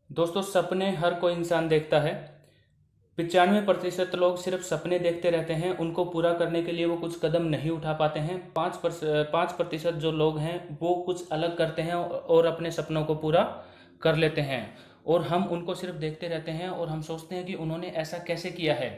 दोस्तों, सपने हर कोई इंसान देखता है। 95% लोग सिर्फ सपने देखते रहते हैं, उनको पूरा करने के लिए वो कुछ कदम नहीं उठा पाते हैं। 5% जो लोग हैं वो कुछ अलग करते हैं और अपने सपनों को पूरा कर लेते हैं। और हम उनको सिर्फ देखते रहते हैं और हम सोचते हैं कि उन्होंने ऐसा कैसे किया है।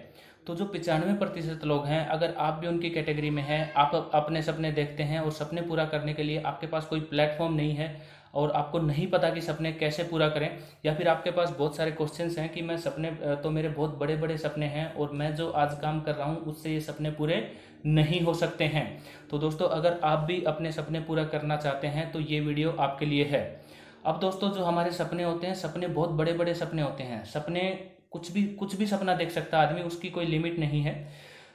तो जो 95% लोग हैं, अगर आप भी उनकी कैटेगरी में हैं, आप अपने सपने देखते हैं और सपने पूरा करने के लिए आपके पास कोई प्लेटफॉर्म नहीं है और आपको नहीं पता कि सपने कैसे पूरा करें, या फिर आपके पास बहुत सारे क्वेश्चंस हैं कि मैं सपने तो मेरे बहुत बड़े बड़े सपने हैं और मैं जो आज काम कर रहा हूँ उससे ये सपने पूरे नहीं हो सकते हैं। तो दोस्तों, अगर आप भी अपने सपने पूरा करना चाहते हैं तो ये वीडियो आपके लिए है। अब दोस्तों, जो हमारे सपने होते हैं, सपने बहुत बड़े बड़े सपने होते हैं। सपने कुछ भी सपना देख सकता है आदमी, उसकी कोई लिमिट नहीं है।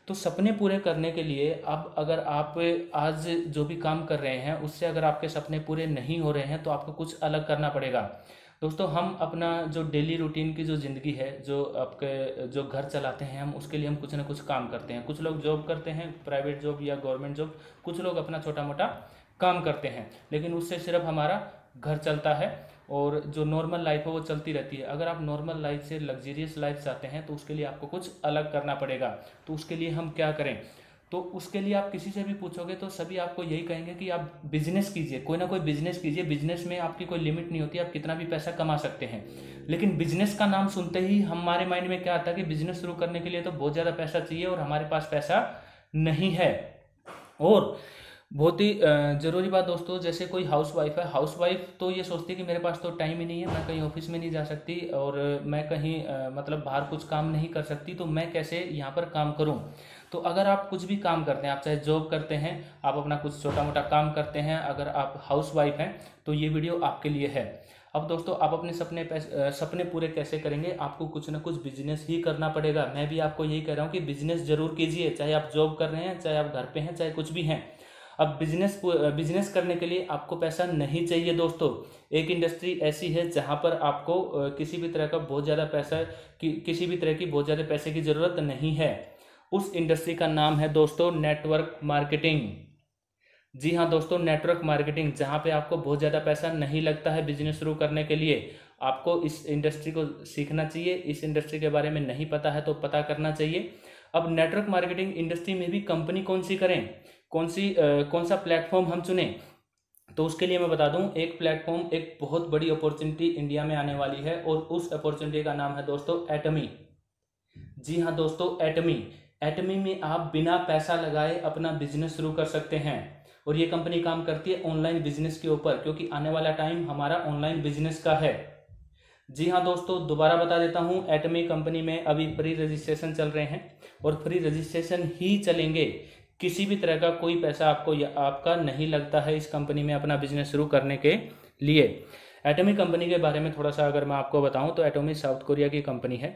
तो सपने पूरे करने के लिए अब अगर आप आज जो भी काम कर रहे हैं उससे अगर आपके सपने पूरे नहीं हो रहे हैं तो आपको कुछ अलग करना पड़ेगा। दोस्तों, हम अपना जो डेली रूटीन की जो ज़िंदगी है, जो आपके जो घर चलाते हैं, हम उसके लिए हम कुछ ना कुछ काम करते हैं। कुछ लोग जॉब करते हैं, प्राइवेट जॉब या गवर्नमेंट जॉब। कुछ लोग अपना छोटा मोटा काम करते हैं, लेकिन उससे सिर्फ हमारा घर चलता है और जो नॉर्मल लाइफ है वो चलती रहती है। अगर आप नॉर्मल लाइफ से लग्जरियस लाइफ चाहते हैं तो उसके लिए आपको कुछ अलग करना पड़ेगा। तो उसके लिए हम क्या करें? तो उसके लिए आप किसी से भी पूछोगे तो सभी आपको यही कहेंगे कि आप बिजनेस कीजिए, कोई ना कोई बिजनेस कीजिए। बिजनेस में आपकी कोई लिमिट नहीं होती, आप कितना भी पैसा कमा सकते हैं। लेकिन बिजनेस का नाम सुनते ही हमारे माइंड में क्या आता है कि बिजनेस शुरू करने के लिए तो बहुत ज़्यादा पैसा चाहिए और हमारे पास पैसा नहीं है। और बहुत ही ज़रूरी बात दोस्तों, जैसे कोई हाउस वाइफ है, हाउस वाइफ तो ये सोचती है कि मेरे पास तो टाइम ही नहीं है, मैं कहीं ऑफिस में नहीं जा सकती और मैं कहीं मतलब बाहर कुछ काम नहीं कर सकती, तो मैं कैसे यहाँ पर काम करूँ। तो अगर आप कुछ भी काम करते हैं, आप चाहे जॉब करते हैं, आप अपना कुछ छोटा मोटा काम करते हैं, अगर आप हाउस वाइफ हैं तो ये वीडियो आपके लिए है। अब दोस्तों, आप अपने सपने पूरे कैसे करेंगे? आपको कुछ ना कुछ बिजनेस ही करना पड़ेगा। मैं भी आपको यही कह रहा हूँ कि बिजनेस जरूर कीजिए, चाहे आप जॉब कर रहे हैं, चाहे आप घर पे हैं, चाहे कुछ भी हैं। अब बिजनेस करने के लिए आपको पैसा नहीं चाहिए दोस्तों। एक इंडस्ट्री ऐसी है जहां पर आपको किसी भी तरह का बहुत ज़्यादा पैसा किसी भी तरह की बहुत ज़्यादा पैसे की ज़रूरत नहीं है। उस इंडस्ट्री का नाम है दोस्तों नेटवर्क मार्केटिंग। जी हाँ दोस्तों, नेटवर्क मार्केटिंग, जहाँ पे आपको बहुत ज़्यादा पैसा नहीं लगता है बिजनेस शुरू करने के लिए। आपको इस इंडस्ट्री को सीखना चाहिए। इस इंडस्ट्री के बारे में नहीं पता है तो पता करना चाहिए। अब नेटवर्क मार्केटिंग इंडस्ट्री में भी कंपनी कौन सी करें, कौन सा प्लेटफॉर्म हम चुने, तो उसके लिए मैं बता दूं, एक प्लेटफॉर्म, एक बहुत बड़ी अपॉर्चुनिटी इंडिया में आने वाली है और उस अपॉर्चुनिटी का नाम है दोस्तों एटमी। जी हाँ दोस्तों, एटमी। एटमी में आप बिना पैसा लगाए अपना बिजनेस शुरू कर सकते हैं और ये कंपनी काम करती है ऑनलाइन बिजनेस के ऊपर, क्योंकि आने वाला टाइम हमारा ऑनलाइन बिजनेस का है। जी हाँ दोस्तों, दोबारा बता देता हूँ, एटमी कंपनी में अभी फ्री रजिस्ट्रेशन चल रहे हैं और फ्री रजिस्ट्रेशन ही चलेंगे। किसी भी तरह का कोई पैसा आपको या आपका नहीं लगता है इस कंपनी में अपना बिजनेस शुरू करने के लिए। एटमी कंपनी के बारे में थोड़ा सा अगर मैं आपको बताऊं तो एटमी साउथ कोरिया की कंपनी है।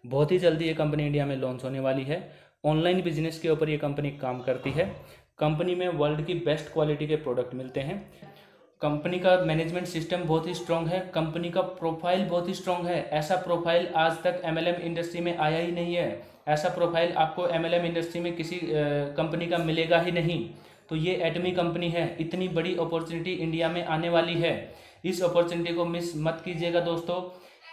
बहुत ही जल्दी ये कंपनी इंडिया में लॉन्च होने वाली है। ऑनलाइन बिजनेस के ऊपर ये कंपनी काम करती है। कंपनी में वर्ल्ड की बेस्ट क्वालिटी के प्रोडक्ट मिलते हैं। कंपनी का मैनेजमेंट सिस्टम बहुत ही स्ट्रांग है। कंपनी का प्रोफाइल बहुत ही स्ट्रांग है। ऐसा प्रोफाइल आज तक एमएलएम इंडस्ट्री में आया ही नहीं है। ऐसा प्रोफाइल आपको एमएलएम इंडस्ट्री में किसी कंपनी का मिलेगा ही नहीं। तो ये एटमी कंपनी है। इतनी बड़ी अपॉर्चुनिटी इंडिया में आने वाली है। इस अपॉर्चुनिटी को मिस मत कीजिएगा दोस्तों,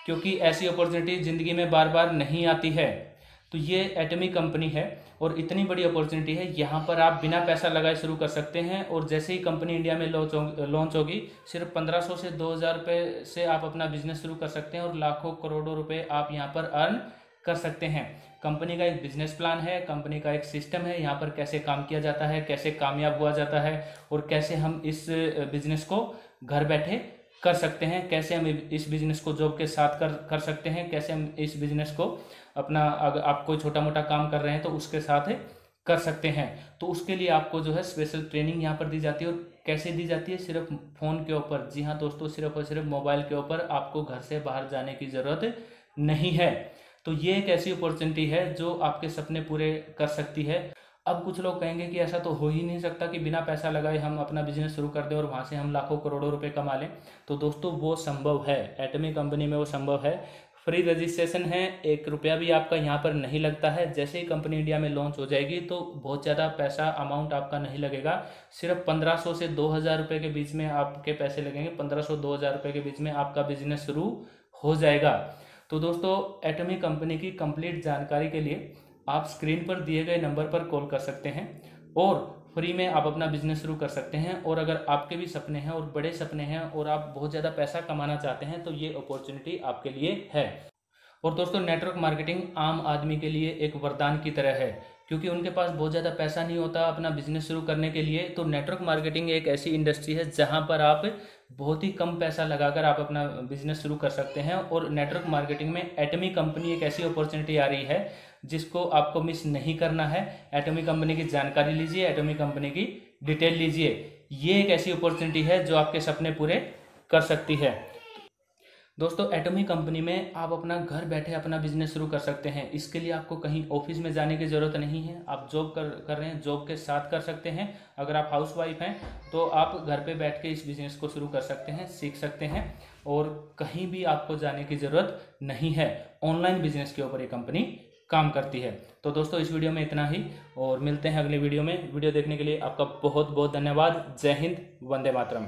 क्योंकि ऐसी अपॉर्चुनिटी ज़िंदगी में बार बार नहीं आती है। तो ये एटमी कंपनी है और इतनी बड़ी अपॉर्चुनिटी है, यहाँ पर आप बिना पैसा लगाए शुरू कर सकते हैं। और जैसे ही कंपनी इंडिया में लॉन्च होगी, सिर्फ 1500 से 2000 रुपये से आप अपना बिजनेस शुरू कर सकते हैं और लाखों करोड़ों रुपए आप यहाँ पर अर्न कर सकते हैं। कंपनी का एक बिजनेस प्लान है, कंपनी का एक सिस्टम है, यहाँ पर कैसे काम किया जाता है, कैसे कामयाब हुआ जाता है और कैसे हम इस बिजनेस को घर बैठे कर सकते हैं, कैसे हम इस बिजनेस को जॉब के साथ कर सकते हैं, कैसे हम इस बिजनेस को अपना, अगर आप कोई छोटा मोटा काम कर रहे हैं तो उसके साथ कर सकते हैं। तो उसके लिए आपको जो है स्पेशल ट्रेनिंग यहाँ पर दी जाती है। और कैसे दी जाती है? सिर्फ फ़ोन के ऊपर। जी हाँ दोस्तों, सिर्फ और सिर्फ मोबाइल के ऊपर। आपको घर से बाहर जाने की ज़रूरत नहीं है। तो ये एक ऐसी अपॉर्चुनिटी है जो आपके सपने पूरे कर सकती है। अब कुछ लोग कहेंगे कि ऐसा तो हो ही नहीं सकता कि बिना पैसा लगाए हम अपना बिजनेस शुरू कर दें और वहाँ से हम लाखों करोड़ों रुपए कमा लें। तो दोस्तों, वो संभव है। एटमी कंपनी में वो संभव है। फ्री रजिस्ट्रेशन है, 1 रुपया भी आपका यहाँ पर नहीं लगता है। जैसे ही कंपनी इंडिया में लॉन्च हो जाएगी तो बहुत ज़्यादा पैसा अमाउंट आपका नहीं लगेगा। सिर्फ 1500 से 2000 रुपये के बीच में आपके पैसे लगेंगे। 1500 2000 रुपये के बीच में आपका बिजनेस शुरू हो जाएगा। तो दोस्तों, एटमी कंपनी की कंप्लीट जानकारी के लिए आप स्क्रीन पर दिए गए नंबर पर कॉल कर सकते हैं और फ्री में आप अपना बिजनेस शुरू कर सकते हैं। और अगर आपके भी सपने हैं और बड़े सपने हैं और आप बहुत ज़्यादा पैसा कमाना चाहते हैं तो ये अपॉर्चुनिटी आपके लिए है। और दोस्तों, नेटवर्क मार्केटिंग आम आदमी के लिए एक वरदान की तरह है, क्योंकि उनके पास बहुत ज़्यादा पैसा नहीं होता अपना बिजनेस शुरू करने के लिए। तो नेटवर्क मार्केटिंग एक ऐसी इंडस्ट्री है जहां पर आप बहुत ही कम पैसा लगाकर आप अपना बिजनेस शुरू कर सकते हैं। और नेटवर्क मार्केटिंग में एटमी कंपनी एक ऐसी अपॉर्चुनिटी आ रही है जिसको आपको मिस नहीं करना है। एटमी कंपनी की जानकारी लीजिए, एटमी कंपनी की डिटेल लीजिए। ये एक ऐसी अपॉर्चुनिटी है जो आपके सपने पूरे कर सकती है। दोस्तों, एटमी कंपनी में आप अपना घर बैठे अपना बिजनेस शुरू कर सकते हैं। इसके लिए आपको कहीं ऑफिस में जाने की ज़रूरत नहीं है। आप जॉब कर रहे हैं, जॉब के साथ कर सकते हैं। अगर आप हाउस वाइफ हैं तो आप घर पे बैठ के इस बिज़नेस को शुरू कर सकते हैं, सीख सकते हैं और कहीं भी आपको जाने की ज़रूरत नहीं है। ऑनलाइन बिजनेस के ऊपर ये कंपनी काम करती है। तो दोस्तों, इस वीडियो में इतना ही और मिलते हैं अगले वीडियो में। वीडियो देखने के लिए आपका बहुत बहुत धन्यवाद। जय हिंद, वंदे मातरम।